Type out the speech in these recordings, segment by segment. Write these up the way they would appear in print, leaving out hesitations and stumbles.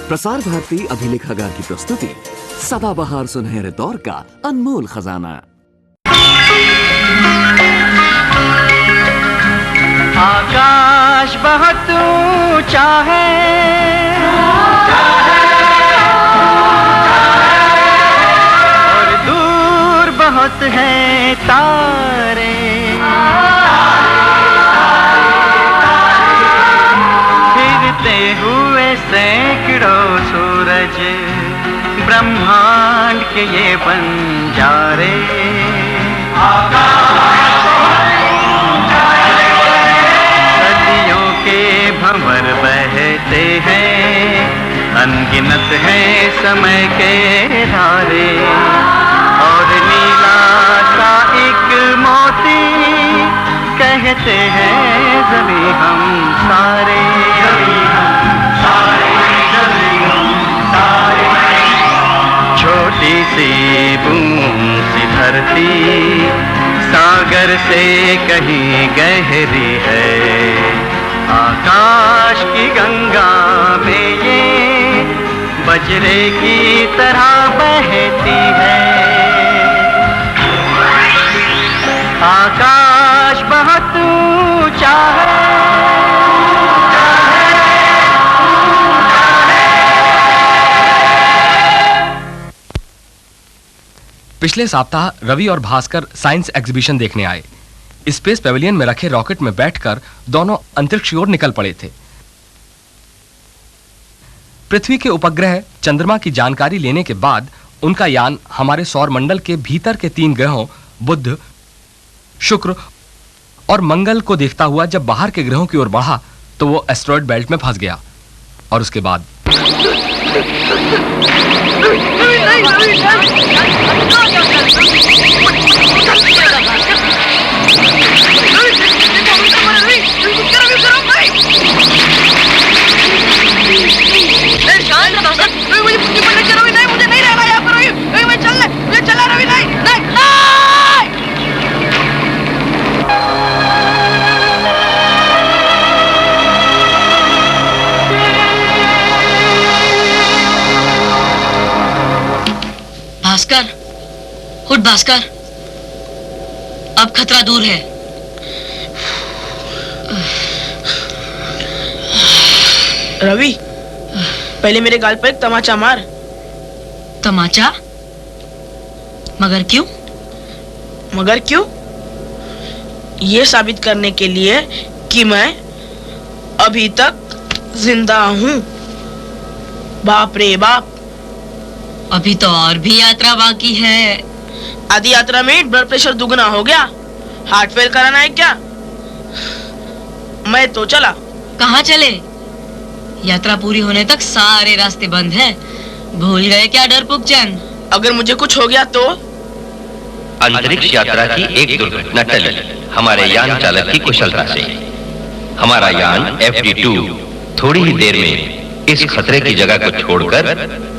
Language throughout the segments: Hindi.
प्रसार भारती अभिलेखागार की प्रस्तुति सदाबहार सुनहरे दौर का अनमोल खजाना। आकाश बहुत ऊंचा है, और दूर बहुत है तारे, फिरते हुए सैकड़ों सूरज, ब्रह्मांड के ये बंजारे। सदियों के भंवर बहते हैं, अनगिनत है समय के धारे, और नीला सा एक मोती कहते हैं जमी हम सारे। छोटी सी बूंद सी धरती सागर से कहीं गहरी है, आकाश की गंगा में ये बजरे की तरह बहती है। आकाश बहुत ऊंचा है। पिछले सप्ताह रवि और भास्कर साइंस एग्जीबिशन देखने आए। स्पेस पेविलियन में रखे रॉकेट में बैठकर दोनों अंतरिक्ष की ओर निकल पड़े थे। पृथ्वी के उपग्रह चंद्रमा की जानकारी लेने के बाद उनका यान हमारे सौर मंडल के भीतर के 3 ग्रहों बुध, शुक्र और मंगल को देखता हुआ जब बाहर के ग्रहों की ओर बढ़ा तो वो एस्टेरॉयड बेल्ट में फंस गया, और उसके बाद मुझे नहीं रहना यहाँ पर, मैं चलना रवि, नहीं। भास्कर, उठ भास्कर, अब खतरा दूर है। रवि, पहले मेरे गाल पर एक तमाचा मार। तमाचा? मगर क्यों? मगर क्यों? ये साबित करने के लिए कि मैं अभी तक जिंदा हूँ। बाप रे बाप, अभी तो और भी यात्रा बाकी है। आधी यात्रा में ब्लड प्रेशर दुगना हो गया। हार्ट फेल कराना है क्या? मैं तो चला। कहाँ चले? यात्रा पूरी होने तक सारे रास्ते बंद हैं। भूल गए क्या डरपोक चंद? अगर मुझे कुछ हो गया तो? अंतरिक्ष यात्रा की एक दुर्घटना टली हमारे यान चालक की कुशलता से। हमारा यान FD2 थोड़ी ही देर में इस खतरे की जगह को छोड़कर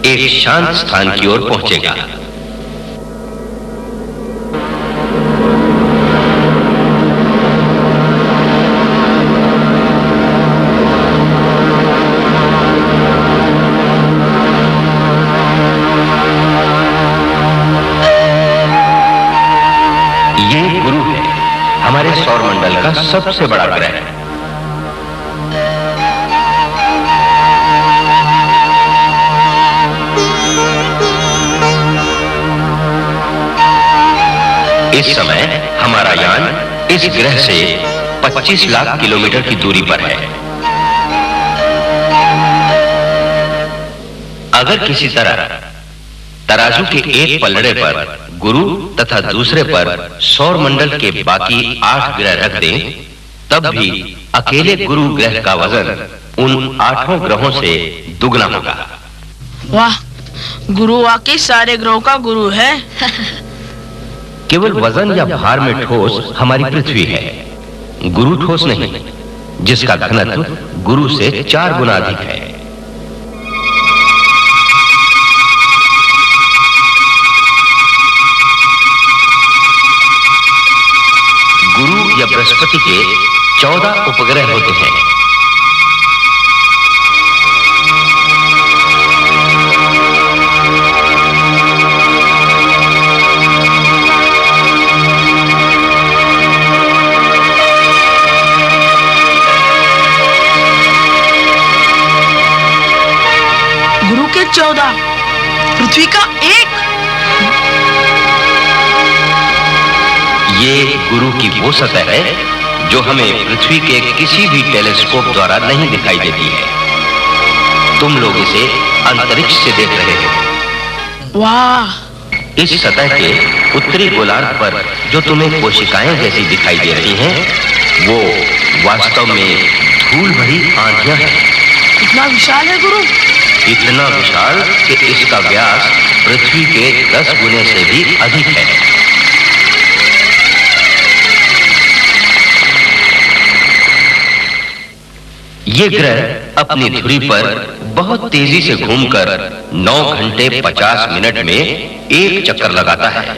एक शांत स्थान की ओर पहुंचेगा। ये गुरु है, हमारे सौर मंडल का सबसे बड़ा ग्रह। इस समय हमारा यान इस ग्रह से 25 लाख किलोमीटर की दूरी पर है। अगर किसी तरह तराजू के एक पलड़े पर गुरु तथा दूसरे पर सौर मंडल के बाकी 8 ग्रह रख दें, तब भी अकेले गुरु ग्रह का वजन उन 8 ग्रहों से दुगना होगा। वाह, गुरु वाकई सारे ग्रहों का गुरु है। केवल वजन या भार में ठोस हमारी पृथ्वी है, गुरु ठोस नहीं, जिसका घनत्व गुरु से 4 गुना अधिक है। गुरु या बृहस्पति के 14 उपग्रह होते हैं। 14, पृथ्वी का 1। ये गुरु की वो सतह है जो हमें पृथ्वी के किसी भी टेलीस्कोप द्वारा नहीं दिखाई देती है। तुम लोग इसे अंतरिक्ष से देख रहे हो। वाह! इस सतह के उत्तरी गोलार्ध पर जो तुम्हें कोशिकाएं जैसी दिखाई दे रही हैं, वो वास्तव में धूल भरी आंधियां हैं। कितना विशाल है गुरु? इतना विशाल कि इसका व्यास पृथ्वी के 10 गुने से भी अधिक है। ये ग्रह अपनी धुरी पर बहुत तेजी से घूमकर 9 घंटे 50 मिनट में एक चक्कर लगाता है।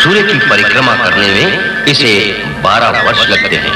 सूर्य की परिक्रमा करने में इसे 12 वर्ष लगते हैं।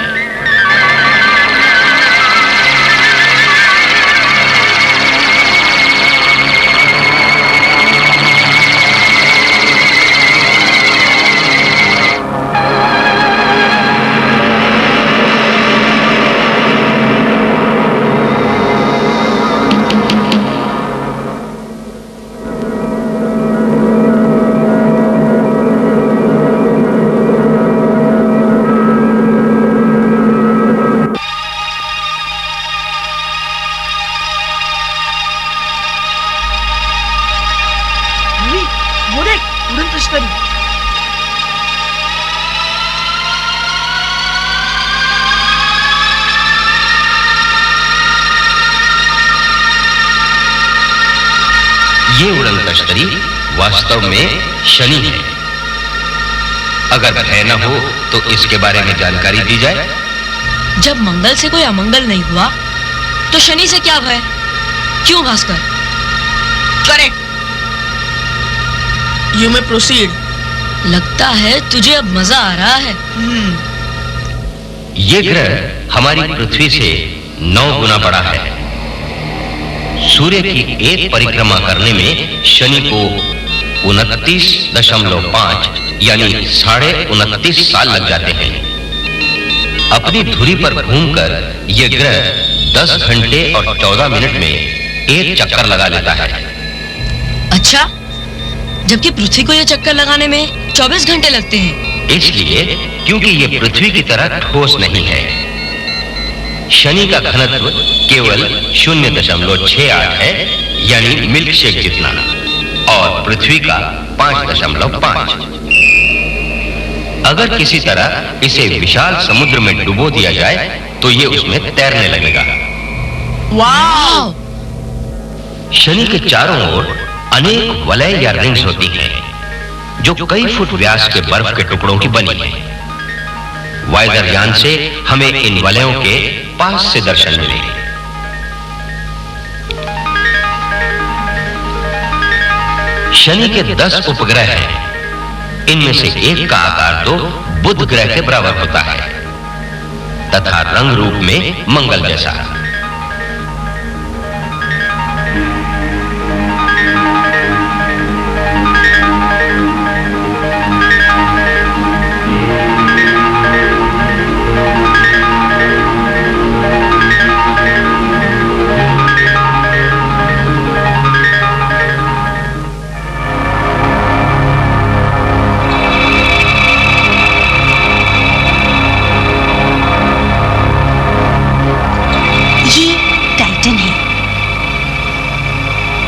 वो देख, उड़न तश्तरी। ये उड़न तश्तरी वास्तव में शनि है। अगर भय न हो तो इसके बारे में जानकारी दी जाए। जब मंगल से कोई अमंगल नहीं हुआ तो शनि से क्या भय? क्यों Bhaskar? Correct. You may proceed. लगता है तुझे अब मजा आ रहा है। ये ग्रह हमारी पृथ्वी से 9 गुना बड़ा है। सूर्य की एक परिक्रमा करने में शनि को 29.5 यानी 29.5 साल लग जाते हैं। अपनी धुरी पर घूमकर यह ग्रह 10 घंटे और 14 मिनट में एक चक्कर लगा लेता है। अच्छा, जबकि पृथ्वी को यह चक्कर लगाने में 24 घंटे लगते हैं। इसलिए क्योंकि यह पृथ्वी की तरह ठोस नहीं है। शनि का घनत्व केवल 0.68 है, यानी मिल्क शेक जितना, और पृथ्वी का 5.5। अगर किसी तरह इसे विशाल समुद्र में डुबो दिया जाए तो ये उसमें तैरने लगेगा। वाह! शनि के चारों ओर अनेक वलय या रिंग्स होती हैं, जो कई फुट व्यास के बर्फ के टुकड़ों की बनी है। वायदर यान से हमें इन वलयों के पास से दर्शन मिले। शनि के 10 उपग्रह हैं। इनमें से एक का आकार तो बुध ग्रह के बराबर होता है तथा रंग रूप में मंगल जैसा।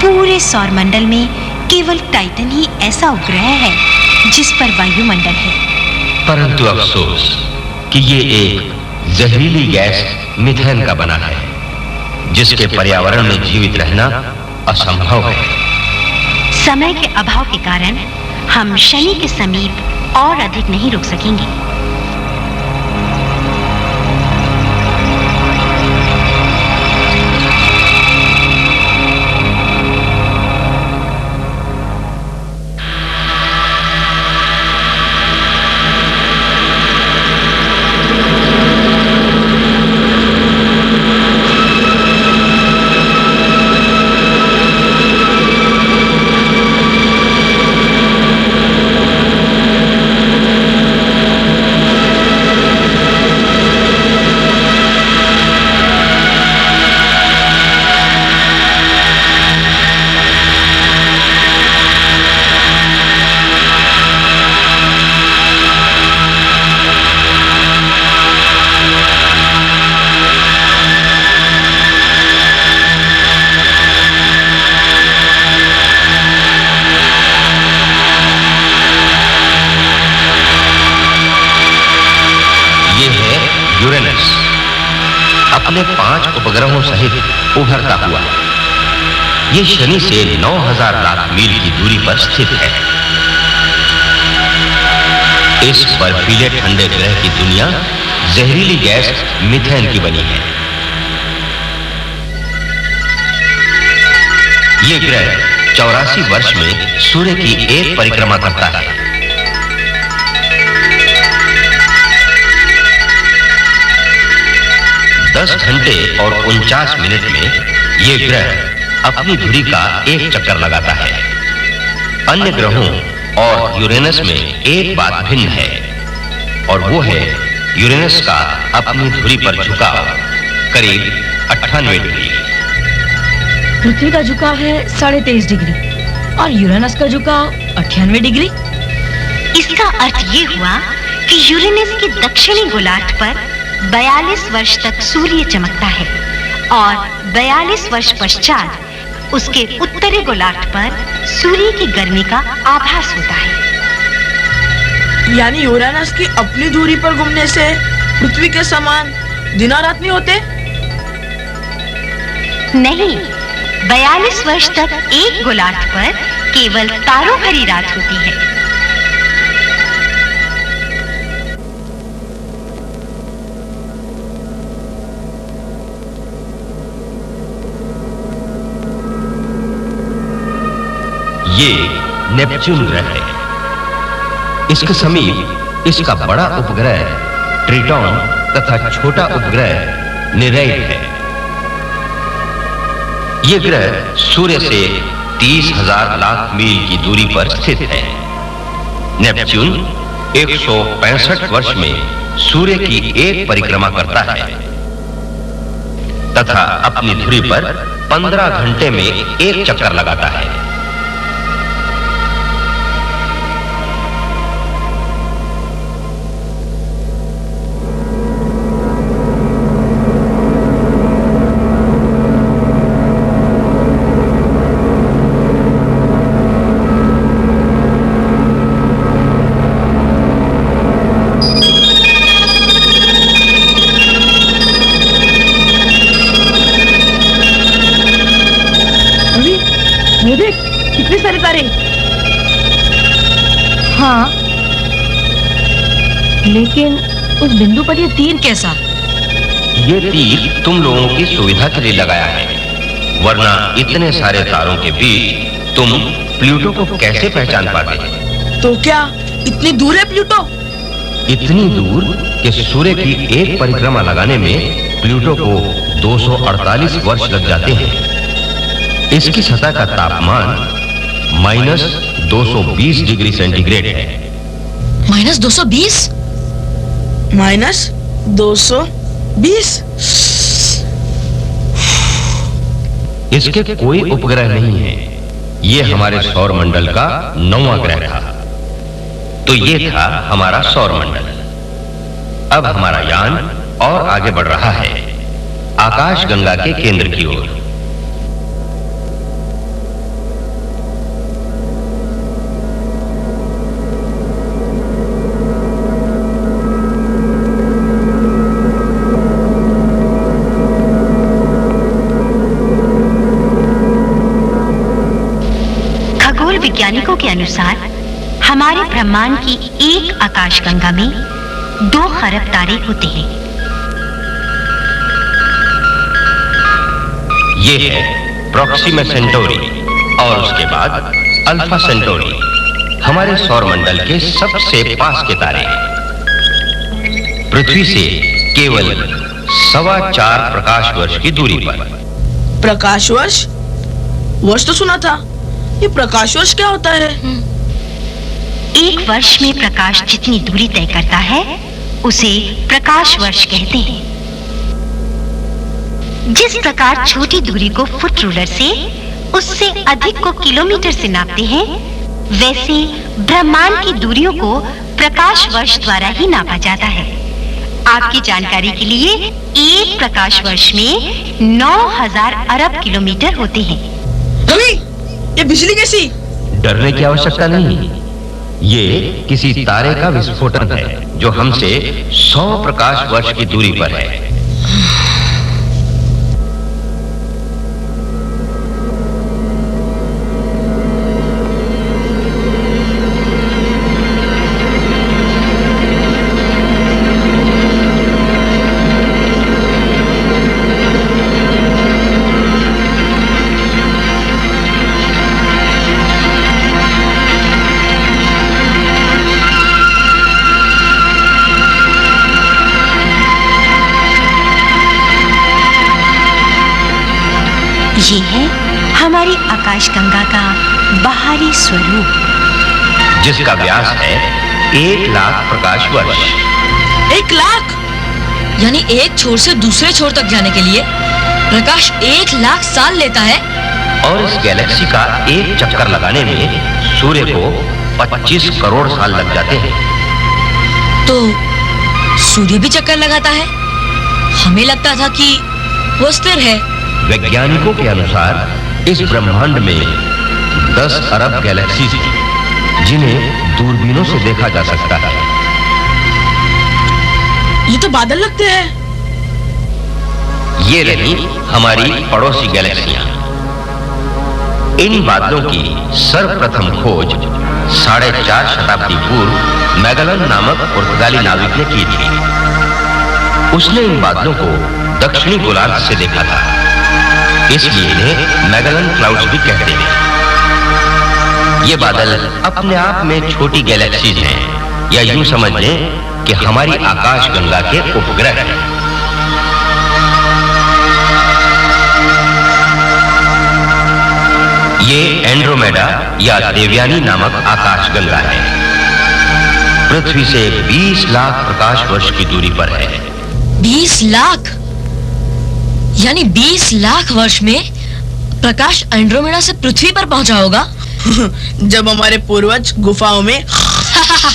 पूरे सौरमंडल में केवल टाइटन ही ऐसा उपग्रह है जिस पर वायुमंडल है। परंतु अफसोस कि ये एक जहरीली गैस मीथेन का बना है, जिसके पर्यावरण में जीवित रहना असंभव है। समय के अभाव के कारण हम शनि के समीप और अधिक नहीं रुक सकेंगे। यूरेनस अपने 5 उपग्रहों सहित उभरता हुआ ये शनि से 9000 लाख मील की दूरी पर स्थित है। इस बर्फीले ठंडे ग्रह की दुनिया जहरीली गैस मीथेन की बनी है। ये ग्रह 84 वर्ष में सूर्य की एक परिक्रमा करता है। दस घंटे और 49 मिनट में यह ग्रह अपनी धुरी का एक चक्कर लगाता है। अन्य ग्रहों और यूरेनस में एक बात भिन्न है और वो है यूरेनस का अपनी धुरी पर झुकाव करीब 98 डिग्री। पृथ्वी का झुकाव है 23.5 डिग्री और यूरेनस का झुकाव 98 डिग्री। इसका अर्थ ये हुआ कि यूरेनस के दक्षिणी गोलार्ध पर 42 वर्ष तक सूर्य चमकता है और 42 वर्ष पश्चात उसके उत्तरी गोलार्ध पर सूर्य की गर्मी का आभास होता है। यानी यूरेनस की अपनी दूरी पर घूमने से पृथ्वी के समान दिन और रात नहीं होते? नहीं, 42 वर्ष तक एक गोलार्ध पर केवल तारों भरी रात होती है। ये नेपच्यून ग्रह है। इसके समीप इसका बड़ा उपग्रह ट्रिटॉन तथा छोटा उपग्रह निरेइड है। यह ग्रह सूर्य से 30,000 लाख मील की दूरी पर स्थित है। नेपच्यून 165 वर्ष में सूर्य की एक परिक्रमा करता है तथा अपनी धुरी पर 15 घंटे में एक चक्कर लगाता है। कितने सारे तारे? हाँ, लेकिन उस बिंदु पर ये तीर कैसा? ये तीर तुम लोगों की सुविधा के लिए लगाया है, वरना इतने सारे तारों के बीच तुम प्लूटो को कैसे पहचान पाते? तो क्या इतनी दूर है प्लूटो? इतनी दूर कि सूर्य की एक परिक्रमा लगाने में प्लूटो को 248 वर्ष लग जाते हैं। इसकी सतह का तापमान -220 डिग्री सेंटीग्रेड है। -220? -220? इसके कोई उपग्रह नहीं है। यह हमारे सौर मंडल का 9वां ग्रह था। तो यह था हमारा सौर मंडल। अब हमारा यान और आगे बढ़ रहा है आकाश गंगा के केंद्र की ओर। वैज्ञानिकों के अनुसार हमारे ब्रह्मांड की एक आकाशगंगा में 2 खरब तारे होते हैं। ये है प्रोक्सिमा सेंटोरी और उसके बाद अल्फा सेंटोरी, हमारे सौर मंडल के सबसे पास के तारे। पृथ्वी से केवल 4.25 प्रकाश वर्ष की दूरी पर। प्रकाश वर्ष? वर्ष तो सुना था, ये प्रकाश वर्ष क्या होता है? एक वर्ष में प्रकाश जितनी दूरी तय करता है उसे प्रकाश वर्ष कहते हैं। जिस प्रकार छोटी दूरी को फुट रूलर से उससे अधिक को किलोमीटर से नापते हैं, वैसे ब्रह्मांड की दूरियों को प्रकाश वर्ष द्वारा ही नापा जाता है। आपकी जानकारी के लिए एक प्रकाश वर्ष में 9000 अरब किलोमीटर होते हैं। रवि, ये बिजली कैसी? डरने की आवश्यकता नहीं। ये किसी तारे का विस्फोटन है जो हमसे 100 प्रकाश वर्ष की दूरी पर है। ये है हमारी आकाशगंगा का बाहरी स्वरूप, जिसका व्यास है 1 लाख प्रकाश वर्ष। 1 लाख? यानी एक छोर से दूसरे छोर तक जाने के लिए प्रकाश 1 लाख साल लेता है। और इस गैलेक्सी का एक चक्कर लगाने में सूर्य को 25 करोड़ साल लग जाते हैं। तो सूर्य भी चक्कर लगाता है? हमें लगता था कि वो स्थिर है। वैज्ञानिकों के अनुसार इस ब्रह्मांड में 10 अरब गैलेक्सीज हैं, जिन्हें दूरबीनों से देखा जा सकता है। ये तो बादल लगते हैं। ये रही हमारी पड़ोसी गैलेक्सियां। इन बादलों की सर्वप्रथम खोज 4.5 शताब्दी पूर्व मैगलन नामक पुर्तगाली नाविक ने की थी। उसने इन बादलों को दक्षिणी गोलार्ध से देखा था, इसलिए इन्हें मैगलन क्लाउड्स भी कहते हैं। ये बादल अपने आप में छोटी गैलेक्सीज हैं, या यूं समझ लें कि हमारी आकाशगंगा के उपग्रह हैं। ये एंड्रोमेडा या देवयानी नामक आकाशगंगा है। पृथ्वी से 20 लाख प्रकाश वर्ष की दूरी पर है। 20 लाख? यानी 20 लाख वर्ष में प्रकाश एंड्रोमेडा से पृथ्वी पर पहुंचा होगा। जब हमारे पूर्वज गुफाओं में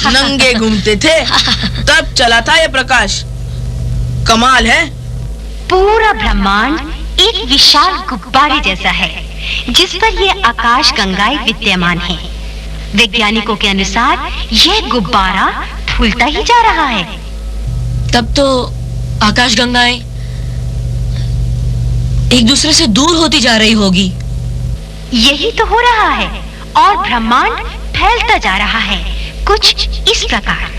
नंगे घूमते थे तब चला था यह प्रकाश। कमाल है। पूरा ब्रह्मांड एक विशाल गुब्बारे जैसा है, जिस पर ये आकाश गंगाएं विद्यमान है। वैज्ञानिकों के अनुसार यह गुब्बारा फूलता ही जा रहा है। तब तो आकाश गंगाएं एक दूसरे से दूर होती जा रही होगी। यही तो हो रहा है, और ब्रह्मांड फैलता जा रहा है कुछ इस प्रकार।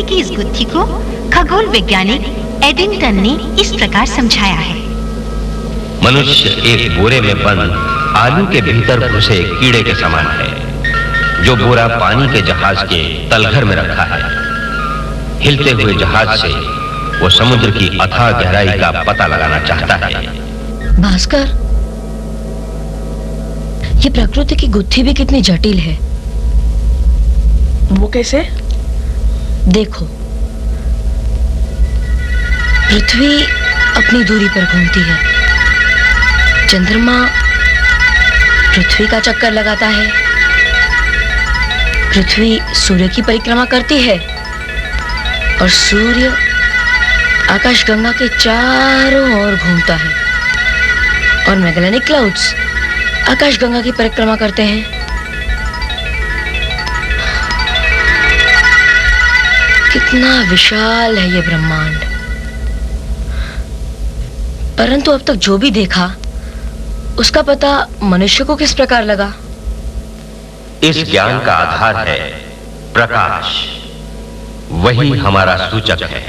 की इस गुत्थी को खगोल वैज्ञानिक एडिंगटन ने इस प्रकार समझाया है। मनुष्य एक बोरे में बंद आलू के भीतर घुसे कीड़े के समान है, जो बोरा पानी के जहाज के तलघर में रखा है। हिलते हुए जहाज से वो समुद्र की अथाह गहराई का पता लगाना चाहता है। भास्कर, ये प्रकृति की गुत्थी भी कितनी जटिल है। वो कैसे? देखो, पृथ्वी अपनी दूरी पर घूमती है, चंद्रमा पृथ्वी का चक्कर लगाता है, पृथ्वी सूर्य की परिक्रमा करती है और सूर्य आकाशगंगा के चारों ओर घूमता है और मैगेलेनिक क्लाउड्स आकाशगंगा की परिक्रमा करते हैं। कितना विशाल है ये ब्रह्मांड। परंतु अब तक जो भी देखा उसका पता मनुष्य को किस प्रकार लगा? इस ज्ञान का आधार है प्रकाश, वही हमारा सूचक है।